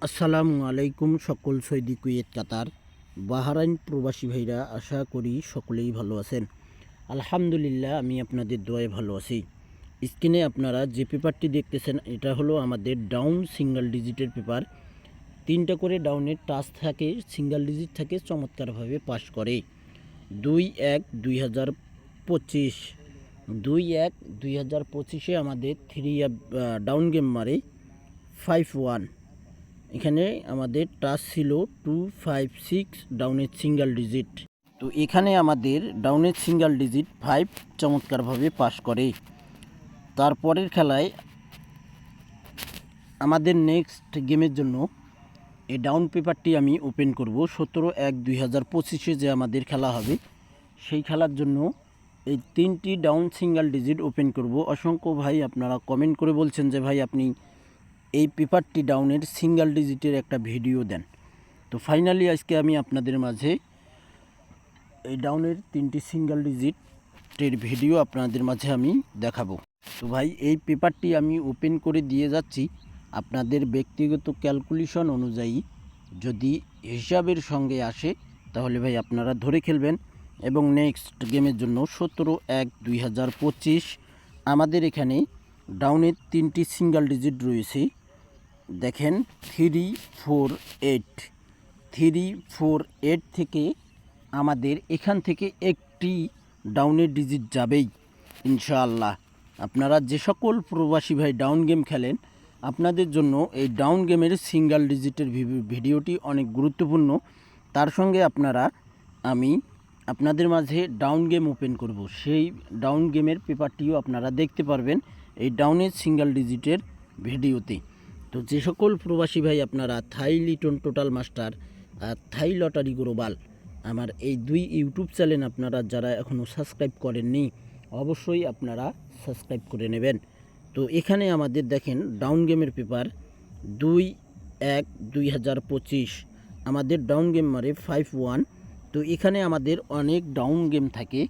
আসসালামু আলাইকুম সকল সৌদি কুয়েত কাতার বাহরাইন প্রবাসী ভাইরা, আশা করি সকলেই ভালো আছেন। আলহামদুলিল্লাহ, আমি আপনাদের দোয়ায় ভালো আছি। স্ক্রিনে আপনারা যে পেপারটি দেখতেছেন, এটা হলো আমাদের ডাউন সিঙ্গেল ডিজিটের পেপার। 3টা করে ডাউনের টাচ থাকে, সিঙ্গেল ডিজিট থাকে, চমৎকারভাবে পাস করে। 2/1/2025 2/1/2025 আমাদের 3 ডাউন গেম মারে 5-1। এখানে আমাদের টাচ ছিল 256 ডাউনের সিঙ্গেল ডিজিট। তো এখানে আমাদের ডাউনের সিঙ্গেল ডিজিট 5 চমৎকারভাবে পাস করে। তারপরের খেলায় আমাদের নেক্সট গেমের জন্য এই ডাউন পেপারটি আমি ওপেন করব। 17/1/2025 যে আমাদের খেলা হবে, সেই খেলার জন্য এই 3টি ডাউন সিঙ্গেল ডিজিট ওপেন করব। অসংখ্য ভাই আপনারা কমেন্ট করে বলছেন যে ভাই আপনি এই পেপারটি ডাউনের সিঙ্গেল ডিজিটের একটা ভিডিও দেন। তো ফাইনালি আজকে আমি আপনাদের মাঝে এই ডাউনের 3টি সিঙ্গেল ডিজিটের ভিডিও আপনাদের মাঝে আমি দেখাবো। তো ভাই এই পেপারটি আমি ওপেন করে দিয়ে যাচ্ছি। আপনাদের ব্যক্তিগত ক্যালকুলেশন অনুযায়ী যদি হিসাবের সঙ্গে আসে তাহলে ভাই আপনারা ধরে খেলবেন। এবং নেক্সট গেমের জন্য 17/1/2025 আমাদের এখানে ডাউনের 3টি সিঙ্গেল ডিজিট রয়েছে। দেখেন 348 থেকে আমাদের এখান থেকে একটি ডাউনের ডিজিট যাবেই ইনশাআল্লাহ। আপনারা যে সকল প্রবাসী ভাই ডাউন গেম খেলেন, আপনাদের জন্য এই ডাউন গেমের সিঙ্গেল ডিজিটের ভিডিওটি অনেক গুরুত্বপূর্ণ। তার সঙ্গে আমি আপনাদের মাঝে ডাউন গেম ওপেন করব, সেই ডাউন গেমের পেপারটিও আপনারা দেখতে পারবেন এই ডাউনের সিঙ্গেল ডিজিটের ভিডিওতে। তো যে সকল প্রবাসী ভাই আপনারা থাই লিটন টোটাল মাস্টার আর থাই লটারি গ্লোবাল, আমার এই 2 ইউটিউব চ্যানেল আপনারা যারা এখনও সাবস্ক্রাইব করেননি, অবশ্যই আপনারা সাবস্ক্রাইব করে নেবেন। তো এখানে আমাদের দেখেন ডাউন গেমের পেপার 2/1/2025 আমাদের ডাউন গেম মারে 5-1। তো এখানে আমাদের অনেক ডাউন গেম থাকে,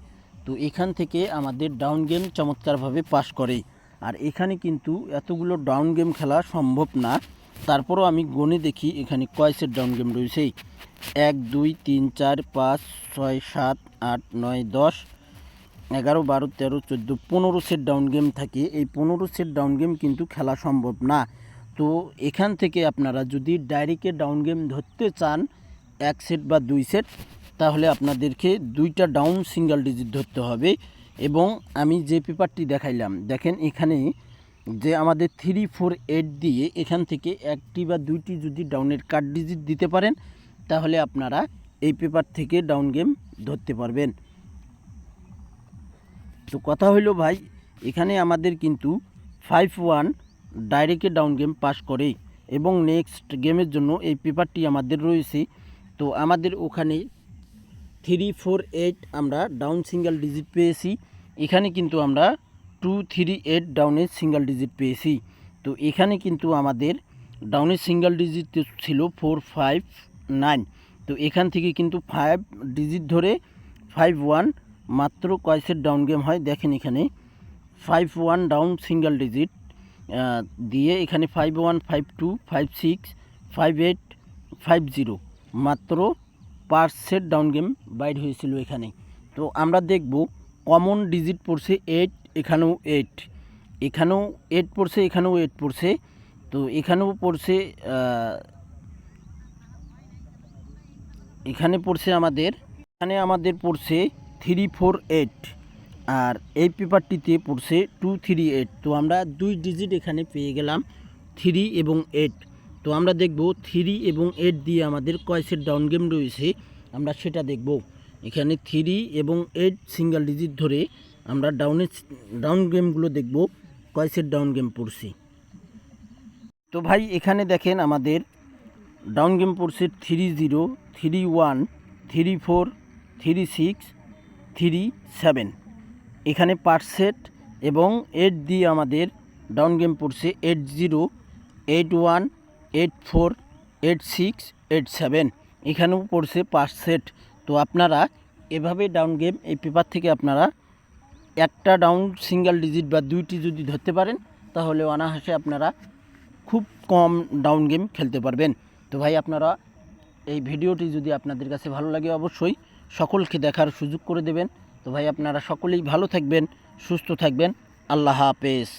তো এখান থেকে আমাদের ডাউন গেম চমৎকারভাবে পাস করে। আর এখানে কিন্তু এতগুলো ডাউন গেম খেলা সম্ভব না। তারপরও আমি গণে দেখি এখানে কয় সেট ডাউন গেম রয়েছে। 1 2 3 4 5 6 7 8 9 10 11 12 13 14 15 সেট ডাউন গেম থাকে। এই 15 সেট ডাউন গেম কিন্তু খেলা সম্ভব না। তো এখান থেকে আপনারা যদি ডাইরেক্টে ডাউন গেম ধরতে চান 1 সেট বা 2 সেট, তাহলে আপনাদেরকে 2টা ডাউন সিঙ্গেল ডিজিট ধরতে হবে। এবং আমি যে পেপারটি দেখাইলাম, দেখেন এখানে যে আমাদের 348 দিয়ে এখান থেকে 1টি বা 2টি যদি ডাউনের কাট ডিজিট দিতে পারেন, তাহলে আপনারা এই পেপার থেকে ডাউন গেম ধরতে পারবেন। তো কথা হইল ভাই, এখানে আমাদের কিন্তু 5-1 ডাইরেক্টে ডাউন গেম পাস করে। এবং নেক্সট গেমের জন্য এই পেপারটি আমাদের রয়েছে। তো আমাদের ওখানে 348 আমরা ডাউন সিঙ্গেল ডিজিট পেয়েছি। এখানে কিন্তু আমরা 238 ডাউনের সিঙ্গেল ডিজিট পেয়েছি। তো এখানে কিন্তু আমাদের ডাউনের সিঙ্গেল ডিজিট ছিল 459। তো এখান থেকে কিন্তু 5 ডিজিট ধরে 5-1 মাত্র কয় সেট ডাউন গেম হয় দেখেন। এখানে 5-1 ডাউন সিঙ্গেল ডিজিট দিয়ে এখানে 5-1 5-2 5-6 5-8 5-0 মাত্র 5 সেট ডাউন গেম বাইর হয়েছিল এখানে। তো আমরা দেখব কমন ডিজিট পড়ছে 8, এখানেও 8, এখানেও 8 পড়ছে, এখানেও 8 পড়ছে। তো এখানেও পড়ছে, এখানে আমাদের পড়ছে 348 আর এই পেপারটিতে পড়ছে 238। তো আমরা 2 ডিজিট এখানে পেয়ে গেলাম 3 এবং 8। তো আমরা দেখব 3 এবং 8 দিয়ে আমাদের কয় সেট ডাউন গেম রয়েছে, আমরা সেটা দেখব। এখানে 3 এবং 8 সিঙ্গেল ডিজিট ধরে আমরা ডাউন গেমগুলো দেখব কয় সেট ডাউন গেম পড়ছি। তো ভাই এখানে দেখেন আমাদের ডাউন গেম পড়ছে 30 31 34 36 37, এখানে 5 সেট। এবং 8 দিয়ে আমাদের ডাউন গেম পড়ছে 80 81 84 86 87, এখানেও পড়ছে 5 সেট। তো আপনারা এভাবে ডাউন গেম এই পেপার থেকে আপনারা একটা ডাউন সিঙ্গেল ডিজিট বা 2টি যদি ধরতে পারেন, তাহলে অনায়াসে আপনারা খুব কম ডাউন গেম খেলতে পারবেন। তো ভাই আপনারা এই ভিডিওটি যদি আপনাদের কাছে ভালো লাগে অবশ্যই সকলকে দেখার সুযোগ করে দেবেন। তো ভাই আপনারা সকলেই ভালো থাকবেন, সুস্থ থাকবেন। আল্লাহ হাফেজ।